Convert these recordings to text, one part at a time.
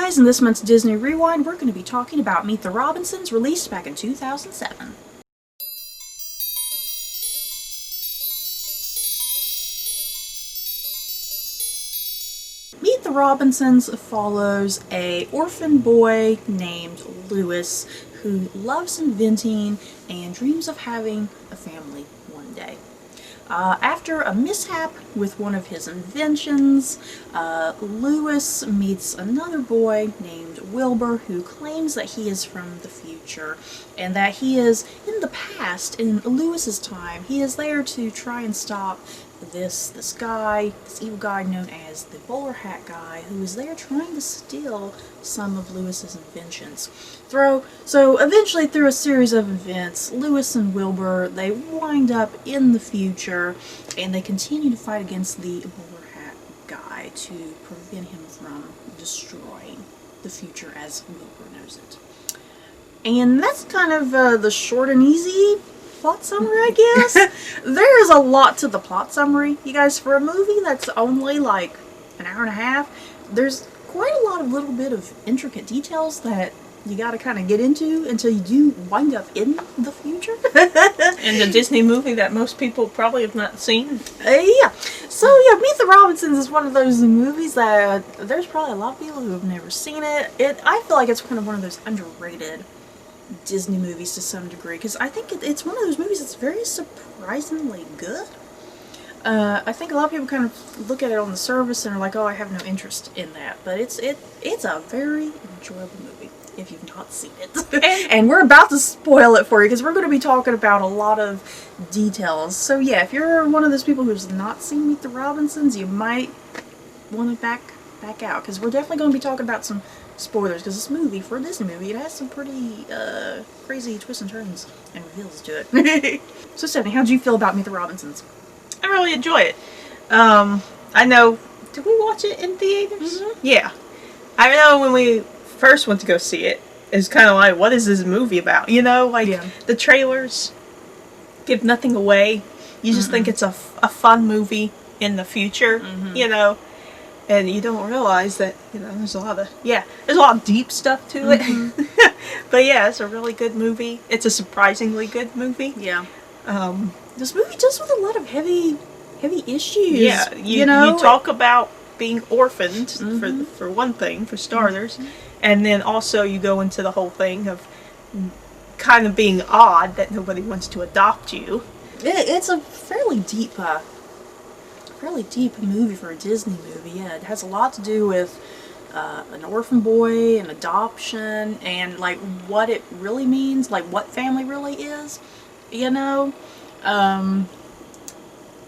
guys, in this month's Disney Rewind, we're going to be talking about Meet the Robinsons, released back in 2007. Meet the Robinsons follows an orphan boy named Louis who loves inventing and dreams of having a family one day. After a mishap with one of his inventions, Louis meets another boy named Wilbur who claims that he is from the future and that he is in the past, in Louis's time. He is there to try and stop this evil guy known as the bowler hat guy, who is there trying to steal some of Louis's inventions. So eventually, through a series of events, Louis and Wilbur, they wind up in the future, and they continue to fight against the bowler hat guy to prevent him from destroying the future as Wilbur knows it. And that's kind of the short and easy plot summary, I guess. There is a lot to the plot summary, you guys. For a movie that's only like an hour and a half, there's quite a lot of little bit of intricate details that you gotta kind of get into until you do wind up in the future. And a Disney movie that most people probably have not seen. Yeah. So yeah, Meet the Robinsons is one of those movies that there's probably a lot of people who have never seen it. I feel like it's kind of one of those underrated Disney movies to some degree, because I think it's one of those movies that's very surprisingly good. I think a lot of people kind of look at it on the surface and are like, oh, I have no interest in that, but it's a very enjoyable movie if you've not seen it. And we're about to spoil it for you because we're going to be talking about a lot of details. So yeah, if you're one of those people who's not seen Meet the Robinsons, you might want to back out, because we're definitely going to be talking about some spoilers, because this movie, for a Disney movie, it has some pretty crazy twists and turns and reveals to it. So Stephanie, how did you feel about Meet the Robinsons? I really enjoy it. I know, did we watch it in theaters? Mm-hmm. Yeah. I know when we first went to go see it, it's kind of like, what is this movie about? You know, like, the trailers give nothing away. You just think it's a fun movie in the future, you know. And you don't realize that, you know, there's a lot of deep stuff to it. But yeah, it's a really good movie. It's a surprisingly good movie. Yeah. This movie deals with a lot of heavy issues. Yeah, you talk about being orphaned, for one thing, for starters. And then also you go into the whole thing of kind of being odd that nobody wants to adopt you. It's a fairly deep movie for a Disney movie. Yeah, it has a lot to do with an orphan boy and adoption and like what it really means, like what family really is, you know.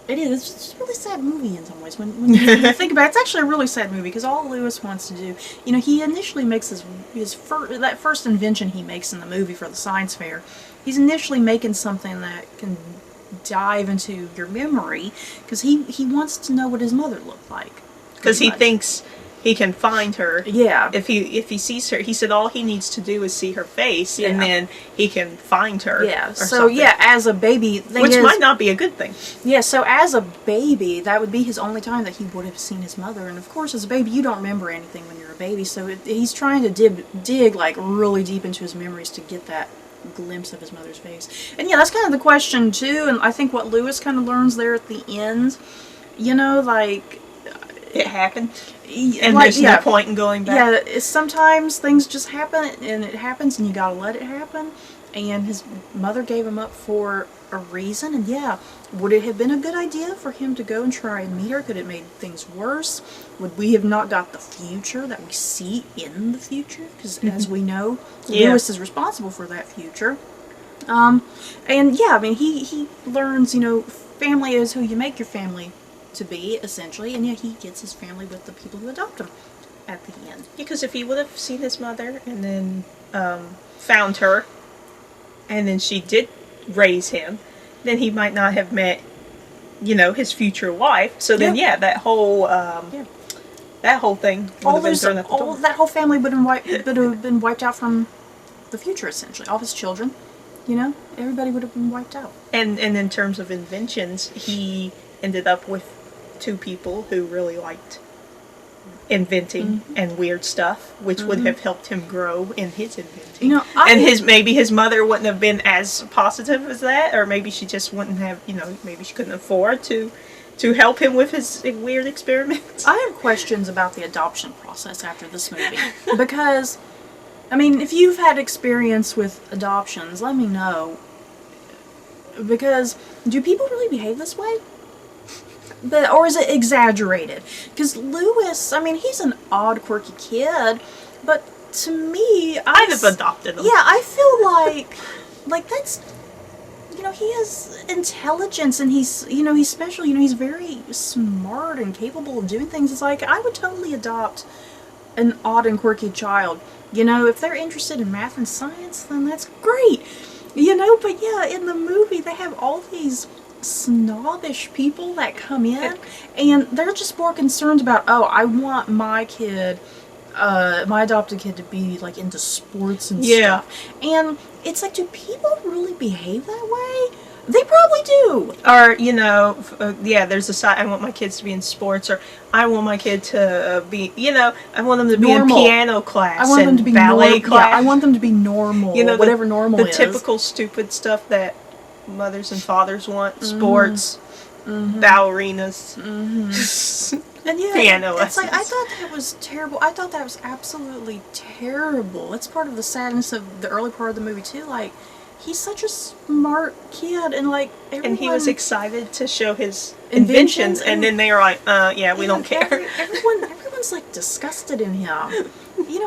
It's just a really sad movie in some ways when you think about it. It's actually a really sad movie because all Louis wants to do, you know, he initially makes that first invention he makes in the movie for the science fair. He's initially making something that can dive into your memory because he wants to know what his mother looked like, because he thinks he can find her. Yeah. If he sees her, he said all he needs to do is see her face, and then he can find her. Yeah. So yeah, as a baby, which might not be a good thing. Yeah. So as a baby, that would be his only time that he would have seen his mother, and of course, as a baby, you don't remember anything when you're a baby. So he's trying to dig like really deep into his memories to get that glimpse of his mother's face. And yeah, that's kind of the question too, and I think what Louis kind of learns there at the end, you know, like it happened and like, there's no point in going back. Yeah, sometimes things just happen and it happens and you gotta let it happen, and his mother gave him up for a reason. And yeah, would it have been a good idea for him to go and try and meet her? Could it make things worse? Would we have not got the future that we see in the future? Because as we know, Louis is responsible for that future. And yeah, I mean, he learns, you know, family is who you make your family to be, essentially. And yeah, he gets his family with the people who adopt him at the end. Because if he would have seen his mother and then found her, and then she did raise him, then he might not have met, you know, his future wife. So then, that whole thing would have been thrown at the door. That whole family would have been wiped out from the future, essentially. All his children, you know, everybody would have been wiped out. And in terms of inventions, he ended up with two people who really liked inventing and weird stuff, which would have helped him grow in his inventing. You know, maybe his mother wouldn't have been as positive as that, or maybe she just wouldn't have, maybe she couldn't afford to help him with his weird experiments. I have questions about the adoption process after this movie. Because, I mean, if you've had experience with adoptions, let me know. Because, do people really behave this way? Or is it exaggerated? Because Lewis, I mean, he's an odd, quirky kid, but to me, I'd have adopted him. Yeah, I feel like that's, he has intelligence, and he's special. He's very smart and capable of doing things. It's like, I would totally adopt an odd and quirky child. If they're interested in math and science, then that's great. But yeah, in the movie, they have all these snobbish people that come in, and they're just more concerned about, I want my kid, my adopted kid, to be like into sports and stuff. And it's like, do people really behave that way? They probably do. Or, there's a side, I want my kids to be in sports, or I want my kid to be, I want them to be in piano class, I want them to be ballet class. Yeah, I want them to be normal, whatever normal is. The typical stupid stuff that mothers and fathers want: sports, ballerinas, and piano it's lessons. like, I thought that was terrible. I thought that was absolutely terrible. It's part of the sadness of the early part of the movie too. Like, he's such a smart kid, and like everyone, and he was excited to show his inventions, and then they were like, we don't care. Everyone's like disgusted in him.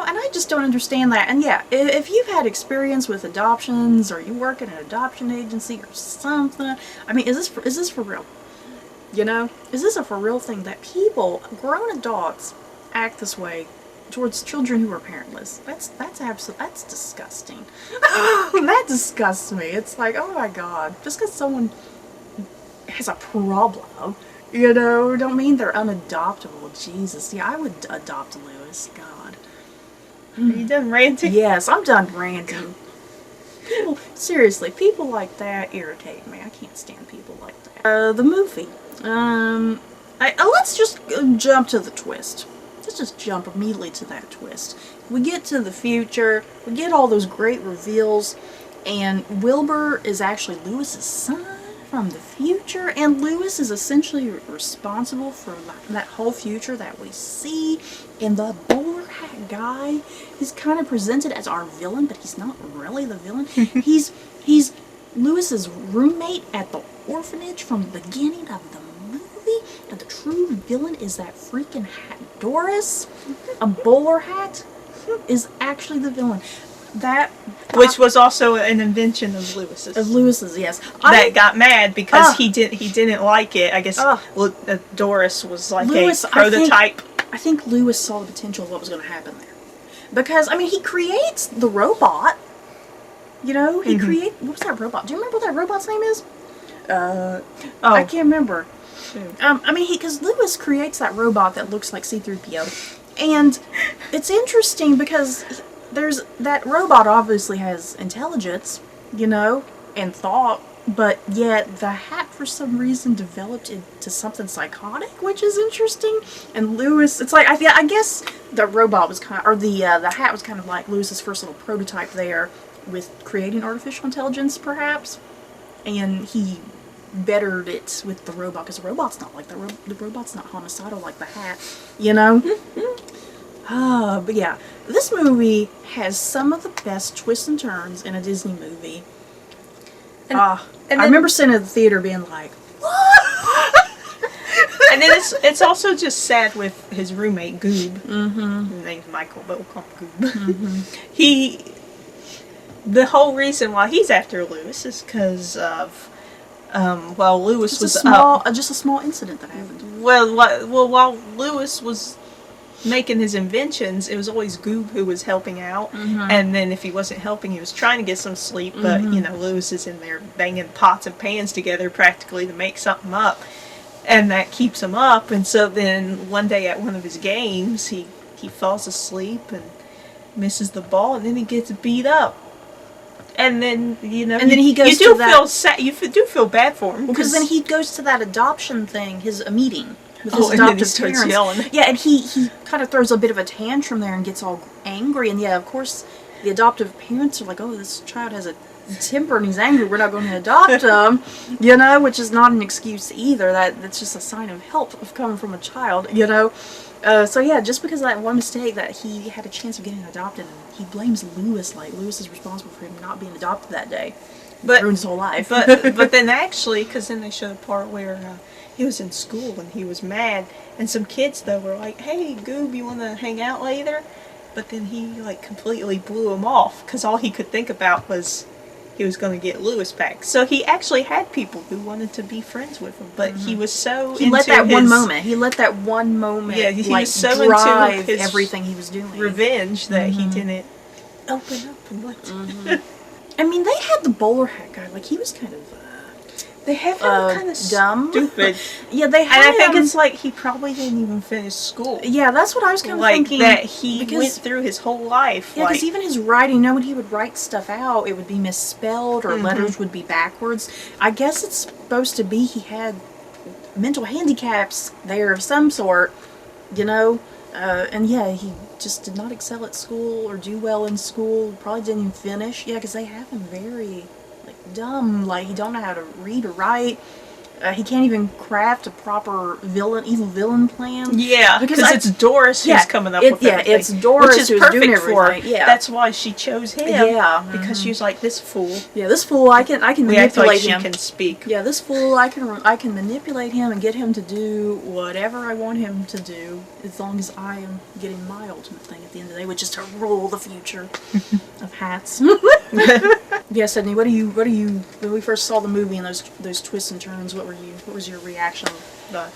And I just don't understand that. And yeah, if you've had experience with adoptions, or you work in an adoption agency or something, I mean, is this for real? Is this a for real thing that grown adults, act this way towards children who are parentless? That's disgusting. That disgusts me. It's like, oh my God, just because someone has a problem, don't mean they're unadoptable. Jesus, yeah, I would adopt Lewis. God. Are you done ranting? Yes, I'm done ranting. Seriously, people like that irritate me. I can't stand people like that. The movie. Let's just jump to the twist. Let's just jump immediately to that twist. We get to the future. We get all those great reveals. And Wilbur is actually Lewis's son from the future. And Lewis is essentially responsible for that whole future that we see. And the bowler hat guy is kind of presented as our villain, but he's not really the villain. He's Lewis's roommate at the orphanage from the beginning of the movie, and the true villain is that freaking hat. Doris, a bowler hat, is actually the villain. Which was also an invention of Lewis's. Yes. That got mad because he didn't like it. I guess Doris was like a prototype. I think Lewis saw the potential of what was going to happen there. Because, I mean, he creates the robot. He creates... What was that robot? Do you remember what that robot's name is? I can't remember. I mean, because Lewis creates that robot that looks like C-3PO. And it's interesting because that robot obviously has intelligence, and thought. But yet, the hat, for some reason, developed into something psychotic, which is interesting. And Lewis, it's like, I guess the robot was the hat was kind of like Lewis's first little prototype there with creating artificial intelligence, perhaps. And he bettered it with the robot, because the robot's not like the robot's not homicidal like the hat, But yeah, this movie has some of the best twists and turns in a Disney movie. And I remember sitting at the theater being like, what? And then it's also just sad with his roommate, Goob. His name's Michael, but we'll call him Goob. The whole reason why he's after Lewis is because of, while Lewis was just a small incident that happened. Well, while Lewis was making his inventions, it was always Goob who was helping out, and then if he wasn't helping, he was trying to get some sleep, but Lewis is in there banging pots and pans together practically to make something up, and that keeps him up. And so then one day at one of his games, he falls asleep and misses the ball, and then he gets beat up. And then and then he goes feel sad. You do feel bad for him, because then he goes to that adoption thing, his meeting. with his and then he adoptive starts parents. yelling. Yeah, and he kind of throws a bit of a tantrum there and gets all angry. And yeah, of course, the adoptive parents are like, "Oh, this child has a temper and he's angry. We're not going to adopt him," you know, which is not an excuse either. That's just a sign of help of coming from a child, you know. So yeah, just because of that one mistake that he had a chance of getting adopted, and he blames Lewis, like Lewis is responsible for him not being adopted that day. But ruined his whole life. but then actually, because then they showed a part where he was in school and he was mad, and some kids though were like, "Hey, Goob, you want to hang out later?" But then he like completely blew him off because all he could think about was he was going to get Lewis back. So he actually had people who wanted to be friends with him, but he was so he let that one moment. He let that one moment. Yeah, he like, was so drive into his everything he was doing. Revenge that he didn't open up and let. I mean, they had the bowler hat guy. Like he was kind of. They have him kind of dumb, stupid. Yeah, they had. And I him, think it's like he probably didn't even finish school. Yeah, that's what I was kind of like thinking. That he went through his whole life. Yeah, because even his writing, you know, when he would write stuff out, it would be misspelled or letters would be backwards. I guess it's supposed to be he had mental handicaps there of some sort, you know. And yeah, he just did not excel at school or do well in school. Probably didn't even finish. Yeah, because they have him very dumb. Like he don't know how to read or write. He can't even craft a proper evil villain plan. Yeah, because it's Doris who's coming up with everything. Yeah, it's Doris which is who's perfect doing for her. everything. Yeah, that's why she chose him. Yeah, because she was like, this fool. Yeah, this fool. I can manipulate like him. She can speak. Yeah, this fool. I can manipulate him and get him to do whatever I want him to do, as long as I am getting my ultimate thing at the end of the day, which is to rule the future of hats. Yeah, Sydney, what do you when we first saw the movie and those twists and turns, what was your reaction? Yeah.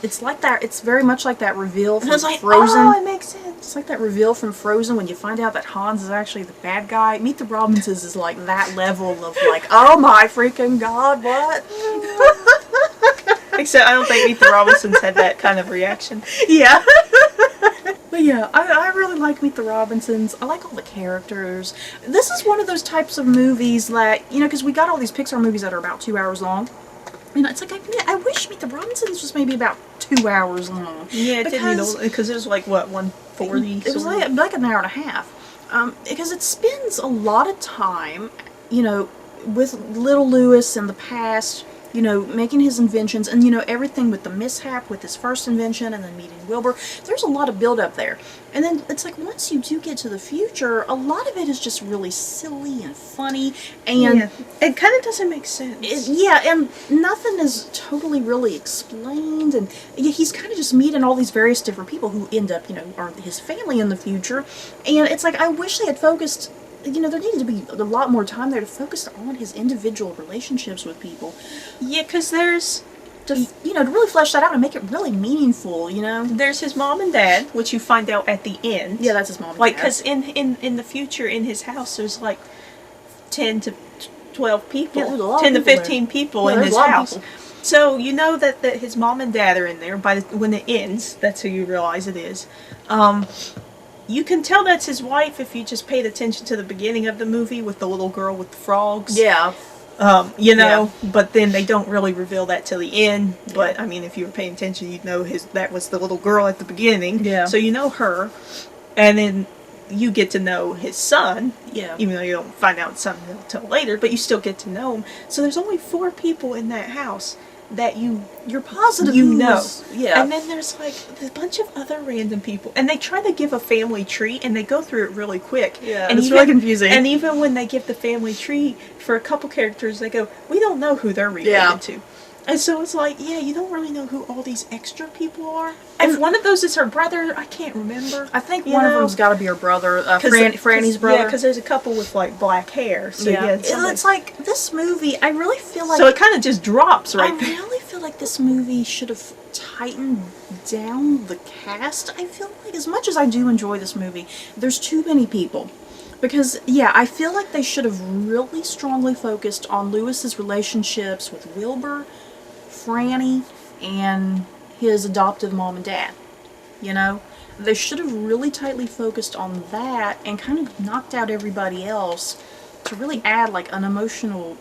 It's like that. It's very much like that reveal from Frozen. Oh, it makes sense. It's like that reveal from Frozen when you find out that Hans is actually the bad guy. Meet the Robinsons is like that level of like, oh my freaking god, what? Except I don't think Meet the Robinsons had that kind of reaction. Yeah. But yeah, I really like Meet the Robinsons. I like all the characters. This is one of those types of movies that, you know, because we got all these Pixar movies that are about 2 hours long. You know, it's like, I wish Meet the Robinsons was maybe about 2 hours long. Yeah, it didn't, because it was like, what, 140? It was like an hour and a half. Because it spends a lot of time, you know, with little Lewis in the past, you know, making his inventions, and, you know, everything with the mishap with his first invention and then meeting Wilbur. There's a lot of build-up there. And then it's like, once you do get to the future, a lot of it is just really silly and funny, and it kind of doesn't make sense. And nothing is totally really explained, and he's kind of just meeting all these various different people who end up, you know, are his family in the future. And it's like, I wish they had focused. You know, there needed to be a lot more time there to focus on his individual relationships with people. Yeah, because there's... to really flesh that out and make it really meaningful, you know? There's his mom and dad, which you find out at the end. Yeah, that's his mom and dad. Because in the future, in his house, there's like 10 to 12 people. Yeah, there's a lot 10 to of people 15 there. people Yeah, in there's his a lot of house. people. So you know that his mom and dad are in there. When it ends, that's who you realize it is. You can tell that's his wife if you just paid attention to the beginning of the movie with the little girl with the frogs. Yeah. You know, but then they don't really reveal that till the end. But I mean, if you were paying attention, you'd know that was the little girl at the beginning. Yeah. So you know her, and then you get to know his son. Yeah. Even though you don't find out something until later, but you still get to know him. So there's only 4 people in that house that you're positive you know. Yeah. And then there's like a bunch of other random people, and they try to give a family tree, and they go through it really quick. Yeah, and it's really confusing. And even when they give the family tree for a couple characters, they go, we don't know who they're related to. And so it's like, you don't really know who all these extra people are. And one of those is her brother. I can't remember. I think one of them's got to be her brother, Franny's brother. Yeah, because there's a couple with like black hair. So it's like this movie. I really feel like so it kind of just drops there. I really feel like this movie should have tightened down the cast. I feel like, as much as I do enjoy this movie, there's too many people. Because, I feel like they should have really strongly focused on Lewis's relationships with Wilbur, Franny, and his adoptive mom and dad. You know? They should have really tightly focused on that and kind of knocked out everybody else to really add, like, an emotional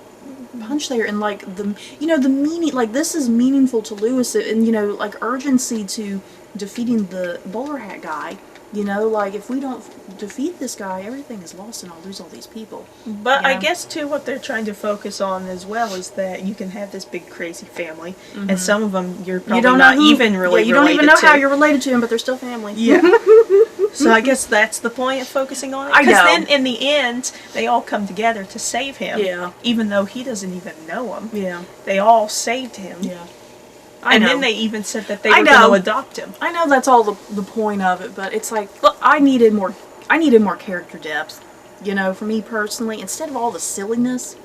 punch there, and like the the meaning, like this is meaningful to Lewis, and like urgency to defeating the bowler hat guy. Like if we don't defeat this guy, everything is lost, and I'll lose all these people. But I guess too, what they're trying to focus on as well is that you can have this big crazy family, and some of them you're probably not even really you don't even know to. how you're related to them, but they're still family. Yeah. So I guess that's the point of focusing on it. Because then in the end, they all come together to save him. Yeah. Even though he doesn't even know them. Yeah. They all saved him. Yeah. And then they even said that they were going to adopt him. I know that's all the point of it, but it's like, look, I needed more character depth, for me personally, instead of all the silliness,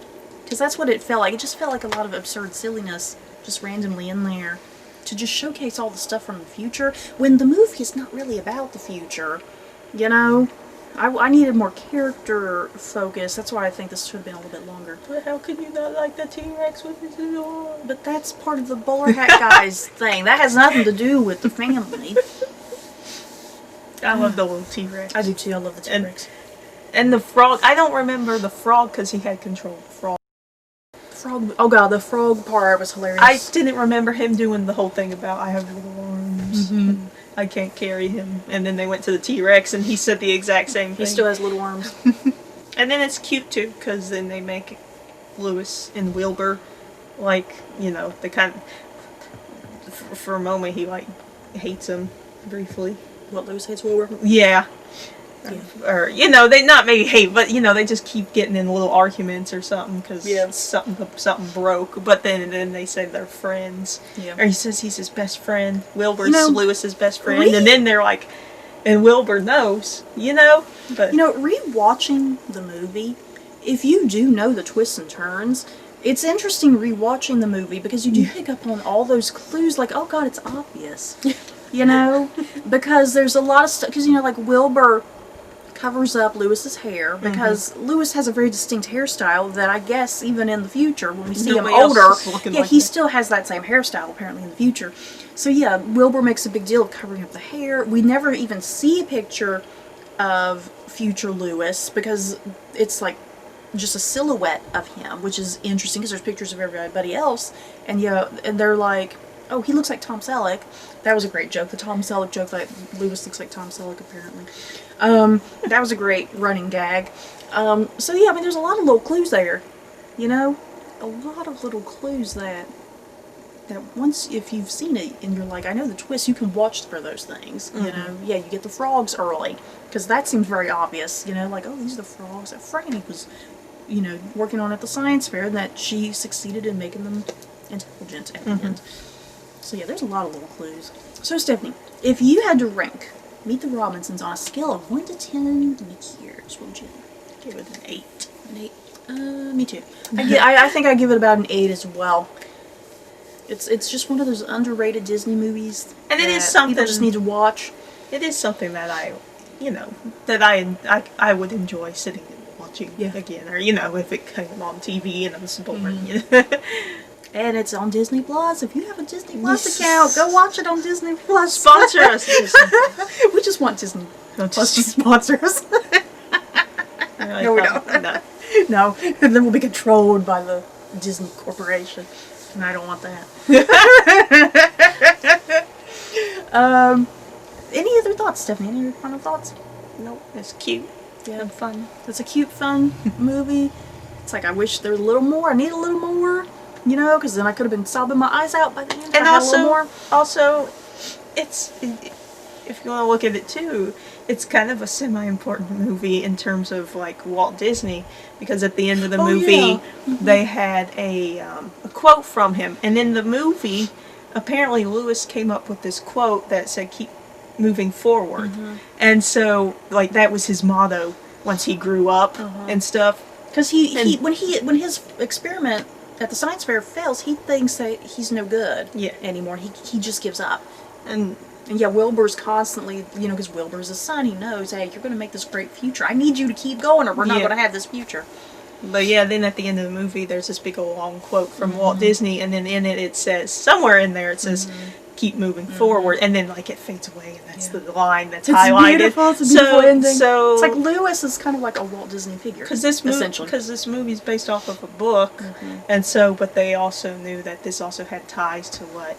because that's what it felt like. It just felt like a lot of absurd silliness just randomly in there to just showcase all the stuff from the future, when the movie is not really about the future, I needed more character focus. That's why I think this should have been a little bit longer. But how could you not like the T-Rex with his arm? But that's part of the bowler hat guy's thing. That has nothing to do with the family. I love the little T-Rex. I do too. I love the T-Rex. And the frog. I don't remember the frog because he had control of the frog. Oh god, the frog part was hilarious. I didn't remember him doing the whole thing about I have little arms. I can't carry him. And then they went to the T-Rex and he said the exact same thing. He still has little arms. And then it's cute too, because then they make Lewis and Wilbur, like, they kind of, for a moment he like hates him briefly. What, Lewis hates Wilbur? Yeah. Or, they not maybe hate, but, they just keep getting in little arguments or something because something broke. But then they say they're friends. Yeah. Or he says he's his best friend. Wilbur's Lewis's best friend. And then they're like, and Wilbur knows, But rewatching the movie, if you do know the twists and turns, it's interesting rewatching the movie because you do pick up on all those clues, like, oh god, it's obvious. Because there's a lot of stuff, because, like, Wilbur covers up Lewis's hair because Lewis has a very distinct hairstyle that I guess even in the future when we see him older, he still has that same hairstyle apparently in the future. So yeah, Wilbur makes a big deal of covering up the hair. We never even see a picture of future Lewis because it's like just a silhouette of him, which is interesting because there's pictures of everybody else, and and they're like, oh, he looks like Tom Selleck. That was a great joke. The Tom Selleck joke that Lewis looks like Tom Selleck, apparently. That was a great running gag. So yeah, I mean, there's a lot of little clues there. A lot of little clues that once, if you've seen it and you're like, I know the twist, you can watch for those things. Yeah, you get the frogs early because that seems very obvious. Like, oh, these are the frogs that Franny was, working on at the science fair, and that she succeeded in making them intelligent at the end. So yeah, there's a lot of little clues. So Stephanie, if you had to rank Meet the Robinsons on a scale of 1 to 10 Mickey years, what would you give it? An 8. An 8? Me too. I think I give it about an 8 as well. It's just one of those underrated Disney movies. And it is something people just need to watch. It is something that I would enjoy sitting and watching again, or if it came on TV and I was bored. And it's on Disney Plus. If you have a Disney Plus account, go watch it on Disney Plus. Sponsor us. We just want Disney Plus to sponsor us. No, we don't. No. And then we'll be controlled by the Disney Corporation. And I don't want that. Any other thoughts, Stephanie? Any other final thoughts? Nope. It's cute. Yeah. And fun. It's a cute, fun movie. It's like, I wish there was a little more. I need a little more. Because then I could have been sobbing my eyes out by the end. And also, it's, if you want to look at it too, it's kind of a semi-important movie in terms of like Walt Disney, because at the end of the movie, they had a quote from him, and in the movie, apparently Lewis came up with this quote that said, "Keep moving forward," and so like that was his motto once he grew up and stuff. Because when his experiment at the science fair fails, he thinks that he's no good anymore. He just gives up. And yeah, Wilbur's constantly, because Wilbur's his son, he knows, hey, you're going to make this great future. I need you to keep going or we're not going to have this future. But yeah, then at the end of the movie, there's this big old long quote from Walt Disney, and then in it says, somewhere in there it says, keep moving forward, and then like it fades away, and that's the line that's it's highlighted. Beautiful. It's a beautiful ending. So it's like Lewis is kind of like a Walt Disney figure, because this movie is based off of a book, and so but they also knew that this also had ties to what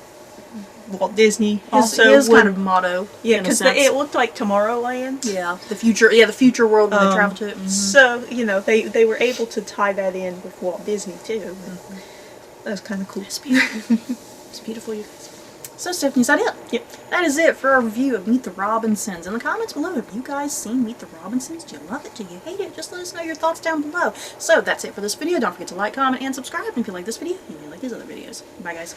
Walt Disney also his kind of motto. Yeah, because it looked like Tomorrowland. Yeah, the future. Yeah, the future world when they travel to it. So they were able to tie that in with Walt Disney too. That was kind of cool. It's beautiful. It's beautiful, you guys. So, Stephanie, is that it? Yep. That is it for our review of Meet the Robinsons. In the comments below, have you guys seen Meet the Robinsons? Do you love it? Do you hate it? Just let us know your thoughts down below. So, that's it for this video. Don't forget to like, comment, and subscribe. And if you like this video, you may like these other videos. Bye, guys.